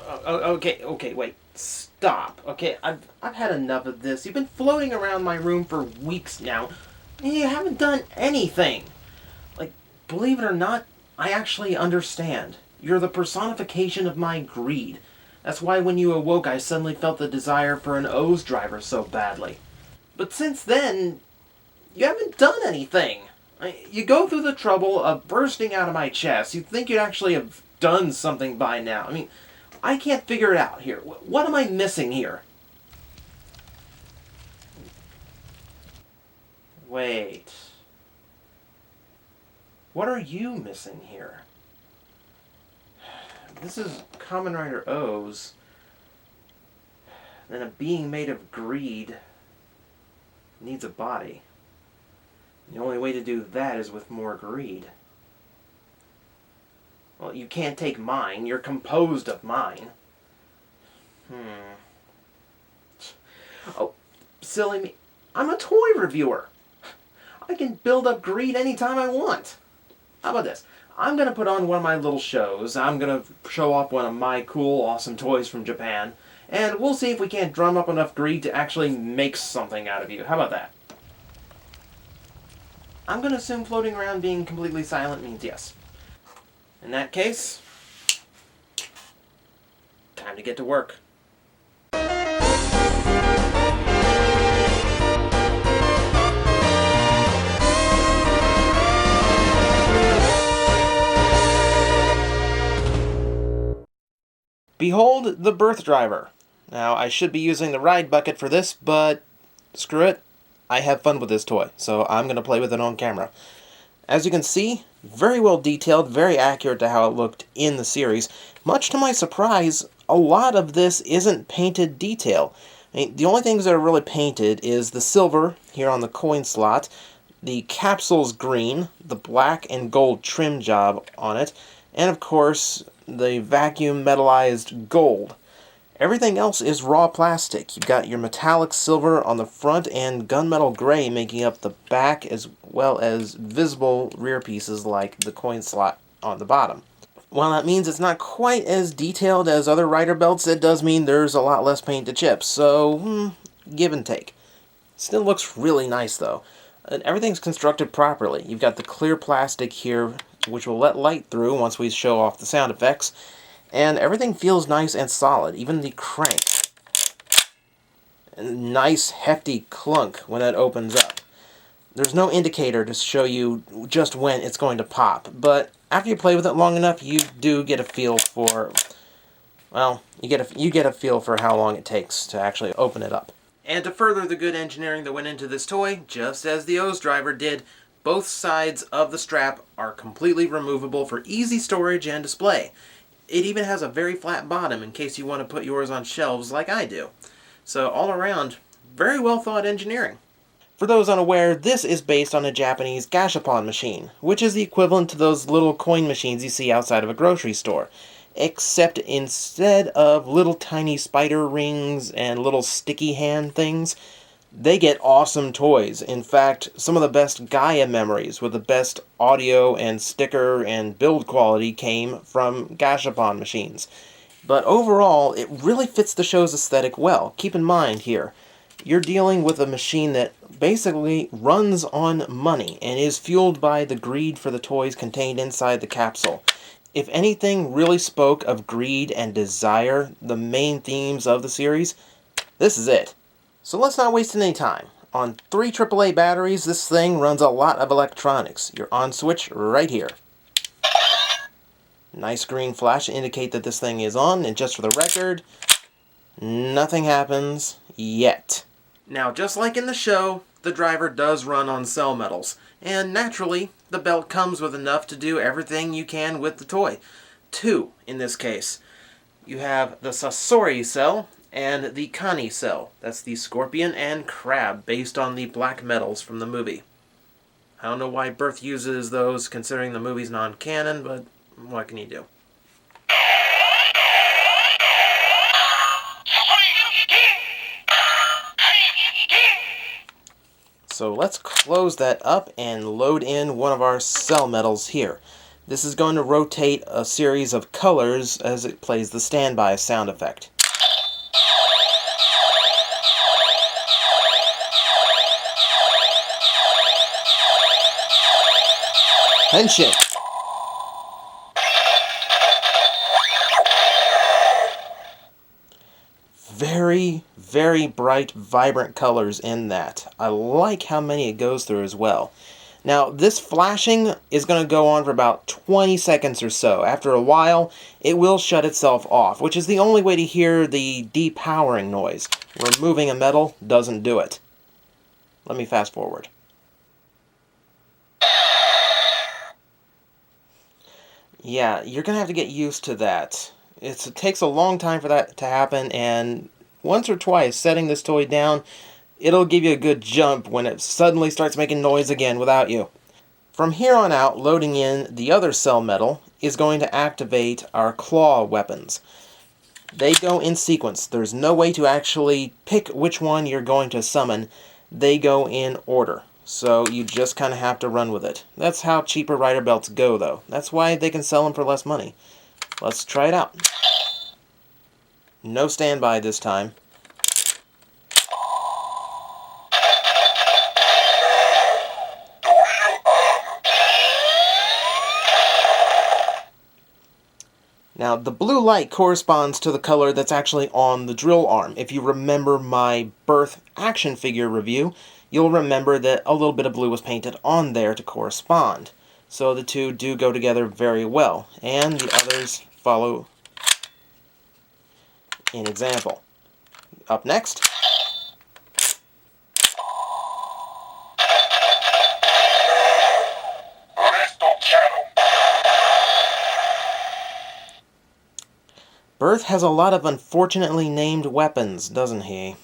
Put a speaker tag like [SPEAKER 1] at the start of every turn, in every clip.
[SPEAKER 1] Okay, wait. Stop. Okay, I've had enough of this. You've been floating around my room for weeks now, and you haven't done anything. Like, believe it or not, I actually understand. You're the personification of my greed. That's why when you awoke, I suddenly felt the desire for an OOO Driver so badly. But since then, you haven't done anything. You go through the trouble of bursting out of my chest. You'd think you'd actually have done something by now. I mean, I can't figure it out here. What am I missing here? Wait. What are you missing here? This is Kamen Rider OOO's. Then a being made of greed needs a body. The only way to do that is with more greed. Well, you can't take mine. You're composed of mine. Oh, silly me. I'm a toy reviewer. I can build up greed anytime I want. How about this? I'm going to put on one of my little shows. I'm going to show off one of my cool, awesome toys from Japan. And we'll see if we can't drum up enough greed to actually make something out of you. How about that? I'm going to assume floating around being completely silent means yes. In that case, time to get to work. Behold the Birth Driver. Now, I should be using the ride bucket for this, but screw it. I have fun with this toy, so I'm going to play with it on camera. As you can see, very well detailed, very accurate to how it looked in the series. Much to my surprise, a lot of this isn't painted detail. I mean, the only things that are really painted is the silver here on the coin slot, the capsule's green, the black and gold trim job on it, and of course, the vacuum metallized gold. Everything else is raw plastic. You've got your metallic silver on the front and gunmetal gray making up the back, as well as visible rear pieces like the coin slot on the bottom. While that means it's not quite as detailed as other rider belts, it does mean there's a lot less paint to chip, so give and take. Still looks really nice though. And everything's constructed properly. You've got the clear plastic here, which will let light through once we show off the sound effects. And everything feels nice and solid, even the crank. A nice hefty clunk when it opens up. There's no indicator to show you just when it's going to pop, but after you play with it long enough, you do get a feel for, well, you get a feel for how long it takes to actually open it up. And to further the good engineering that went into this toy, just as the OOO Driver did, both sides of the strap are completely removable for easy storage and display. It even has a very flat bottom in case you want to put yours on shelves like I do. So all around, very well thought engineering. For those unaware, this is based on a Japanese gashapon machine, which is the equivalent to those little coin machines you see outside of a grocery store. Except instead of little tiny spider rings and little sticky hand things, they get awesome toys. In fact, some of the best Gaia memories with the best audio and sticker and build quality came from gashapon machines. But overall, it really fits the show's aesthetic well. Keep in mind here, you're dealing with a machine that basically runs on money and is fueled by the greed for the toys contained inside the capsule. If anything really spoke of greed and desire, the main themes of the series, this is it. So let's not waste any time. On 3 AAA batteries, this thing runs a lot of electronics. Your on switch right here. Nice green flash to indicate that this thing is on, and just for the record, nothing happens yet. Now, just like in the show, the driver does run on cell metals, and naturally, the belt comes with enough to do everything you can with the toy. 2, in this case. You have the Sasori cell, and the Kani cell. That's the scorpion and crab based on the black metals from the movie. I don't know why Birth uses those considering the movie's non-canon, but what can you do? So let's close that up and load in one of our cell metals here. This is going to rotate a series of colors as it plays the standby sound effect. Henshin. Very, very bright, vibrant colors in that. I like how many it goes through as well. Now, this flashing is going to go on for about 20 seconds or so. After a while, it will shut itself off, which is the only way to hear the depowering noise. Removing a metal doesn't do it. Let me fast forward. Yeah, you're going to have to get used to that. It takes a long time for that to happen, and once or twice setting this toy down, it'll give you a good jump when it suddenly starts making noise again without you. From here on out, loading in the other cell metal is going to activate our claw weapons. They go in sequence. There's no way to actually pick which one you're going to summon. They go in order. So you just kind of have to run with it. That's how cheaper Rider belts go, though. That's why they can sell them for less money. Let's try it out. No standby this time. Now, the blue light corresponds to the color that's actually on the drill arm. If you remember my Birth action figure review, you'll remember that a little bit of blue was painted on there to correspond. So the two do go together very well, and the others follow in example. Up next, Birth has a lot of unfortunately named weapons, doesn't he?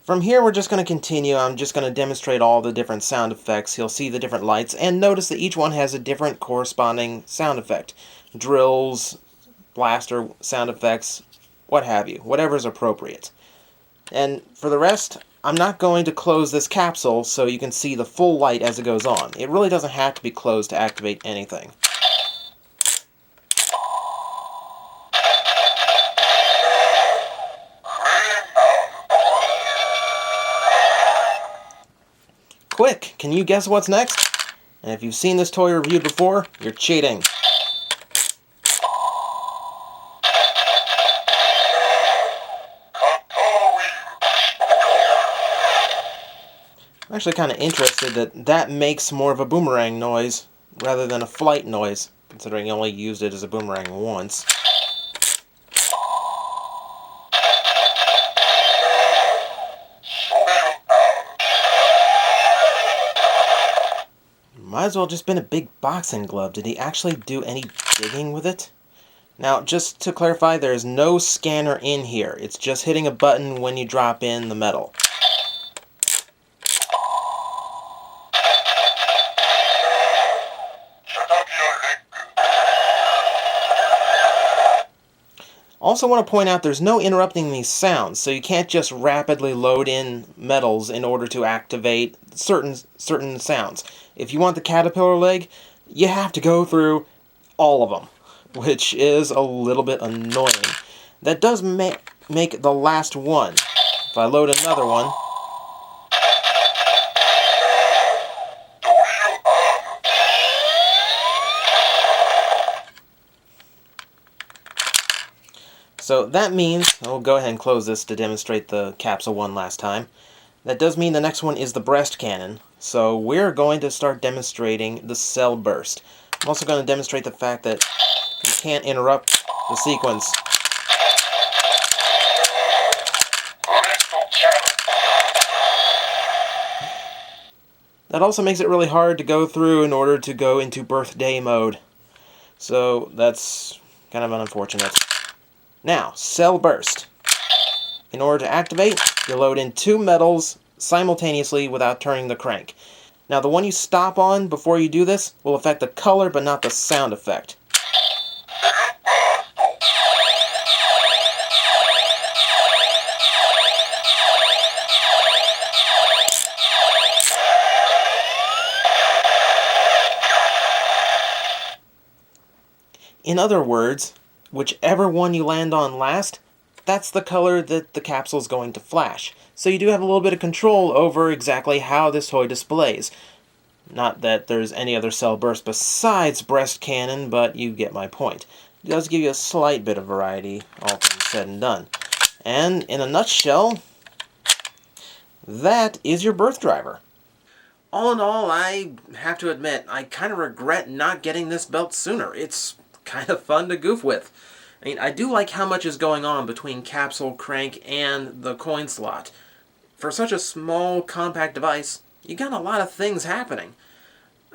[SPEAKER 1] From here, we're just going to continue. I'm just going to demonstrate all the different sound effects. You'll see the different lights, and notice that each one has a different corresponding sound effect. Drills, blaster sound effects, what have you. Whatever's appropriate. And for the rest, I'm not going to close this capsule so you can see the full light as it goes on. It really doesn't have to be closed to activate anything. Quick, can you guess what's next? And if you've seen this toy reviewed before, you're cheating. I'm actually kind of interested that that makes more of a boomerang noise rather than a flight noise, considering you only used it as a boomerang once. Might as well just been a big boxing glove. Did he actually do any digging with it? Now, just to clarify, there is no scanner in here. It's just hitting a button when you drop in the metal. Also want to point out there's no interrupting these sounds, so you can't just rapidly load in metals in order to activate certain sounds. If you want the caterpillar leg, you have to go through all of them, which is a little bit annoying. That does make the last one. If I load another one, so that means, I'll go ahead and close this to demonstrate the capsule one last time. That does mean the next one is the breast cannon. So we're going to start demonstrating the cell burst. I'm also going to demonstrate the fact that you can't interrupt the sequence. That also makes it really hard to go through in order to go into birthday mode. So that's kind of unfortunate. Now, cell burst. In order to activate, you load in two metals simultaneously without turning the crank. Now, the one you stop on before you do this will affect the color but not the sound effect. In other words, whichever one you land on last, that's the color that the capsule's going to flash. So you do have a little bit of control over exactly how this toy displays. Not that there's any other cell burst besides breast cannon, but you get my point. It does give you a slight bit of variety, all things said and done. And in a nutshell, that is your birth driver. All in all, I have to admit, I kind of regret not getting this belt sooner. It's kind of fun to goof with. I mean, I do like how much is going on between capsule, crank, and the coin slot. For such a small, compact device, you got a lot of things happening.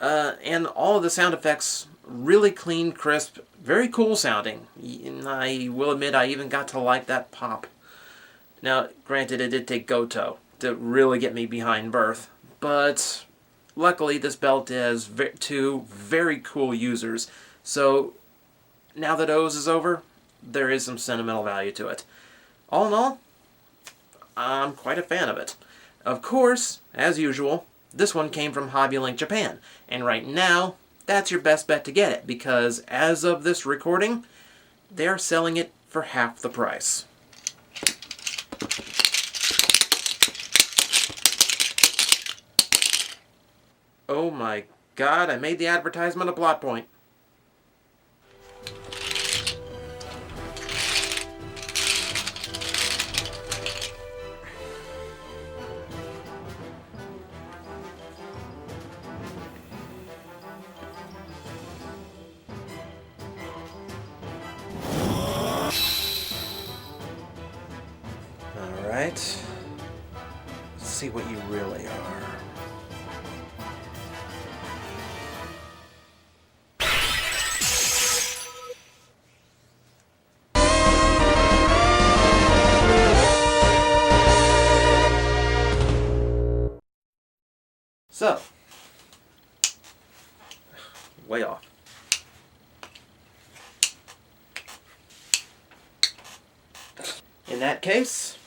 [SPEAKER 1] And all of the sound effects really clean, crisp, very cool sounding. And I will admit I even got to like that pop. Now, granted, it did take Goto to really get me behind Birth, but luckily this belt has two very cool users, so now that OOO's is over, there is some sentimental value to it. All in all, I'm quite a fan of it. Of course, as usual, this one came from HobbyLink Japan, and right now, that's your best bet to get it, because as of this recording, they're selling it for half the price. Oh my god, I made the advertisement a plot point. Alright, let's see what you really are. So, way off. In that case,